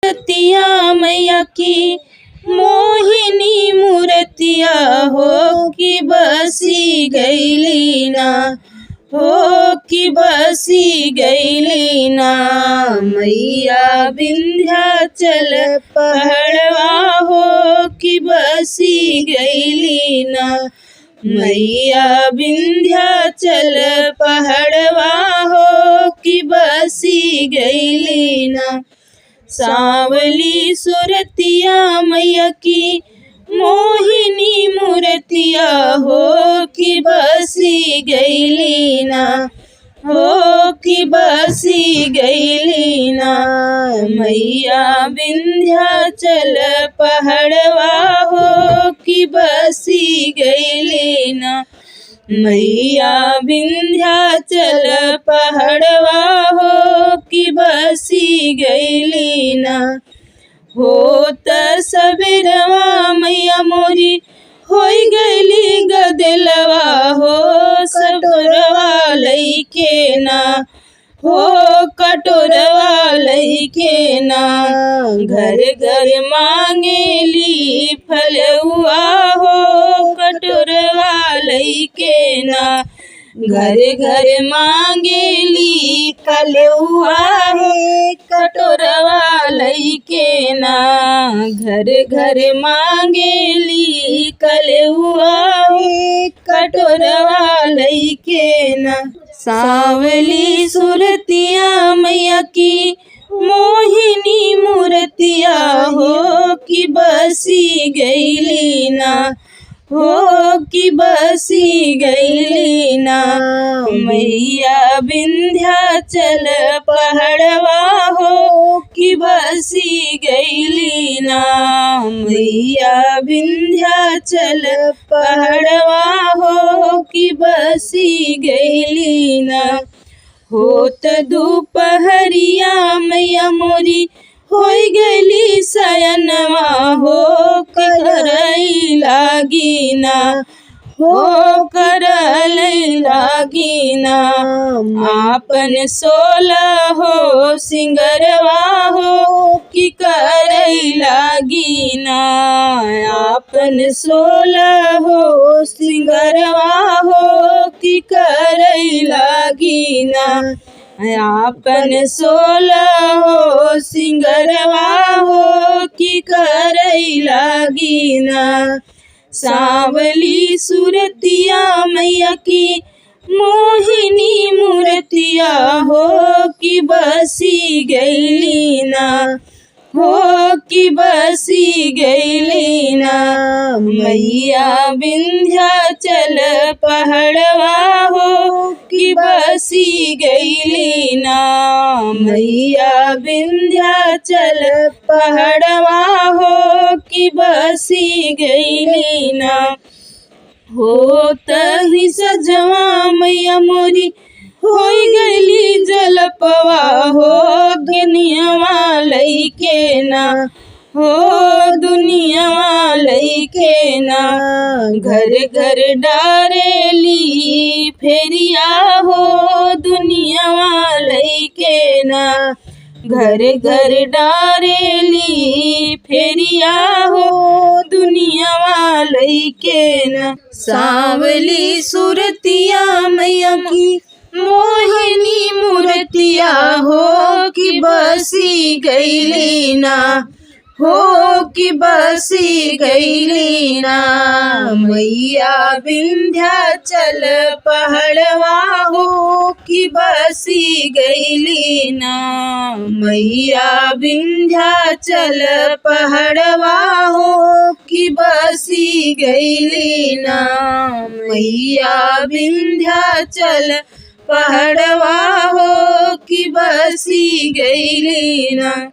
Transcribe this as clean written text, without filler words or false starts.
रतिया मैया की मोहिनी मूर्तिया हो कि बसी गईली ना, हो कि बसी गईली ना। मैया विंध्याचल पहाड़वा हो कि बसी गईली ना। मैया विंध्याचल पहाड़वा हो कि बसी गईली ना। सांवली सुरतिया मैया की मोहिनी मूर्तिया हो कि बसी गईली ना, हो कि बसी गईली ना। मैया विंध्याचल पहाड़वा हो कि बसी गईली ना। मैया विंध्याचल पहाड़वा हो कि बसी गईली ना। होत सबेरवा मैया मोरी होई गईली गदलवा हो कटोरवा लईके ना, हो कटोरवा लईके ना। घर घर मांगेली फलुआ हो कटोरवा लईके ना। घर घर मांगेली फलुआ है कटोरवा लईके ना। घर घर मांगेली कलुआ है कटोरवा लईके ना। सांवली सुरतिया मैया की मोहिनी मूर्तिया हो कि बसी गईली ना, हो कि बसी गईली ना। मैया विंध्याचल पहाड़वा हो कि बसी गईली ना। मैया विंध्याचल पहाड़वा हो कि बसी गईली ना। होत दोपहरिया मैया मोरी होई गईली सयनवा हो करई लागी ना, हो करई लागी ना। आपन सोला हो सिंगरवा हो कि करई लागी ना। आपन सोला हो सिंगरवा हो कि करई लागी ना। आपन सोला हो सिंगरवा हो कि करई लागी ना। सांवली सुरतिया मैया की मोहिनी मूर्तिया हो कि बसी गईली ना, हो कि बसी गईली ना। मैया विंध्याचल पहाड़वा हो कि बसी गईली ना। मैया विंध्याचल पहाड़वा हो कि बसी गईली ना। होत ही सजवा मैया मोरी होई गईली जलपवा हो दुनियावा लईके ना, हो दुनियावा लईके ना। घर घर डारेली फेरिया हो दुनियावा लईके ना। घर घर डारेली फेरिया हो दुनियावा लईके ना। सांवली सुरतिया मैया की मोहिनी मूर्तिया हो कि बसी गईली ना, हो कि बसी गईली ना। मैया विंध्याचल पहाड़वा हो कि बसी गईली ना। मैया विंध्याचल पहाड़वा हो कि बसी गईली ना। मैया विंध्याचल पहाड़वा हो कि बसी गईली ना।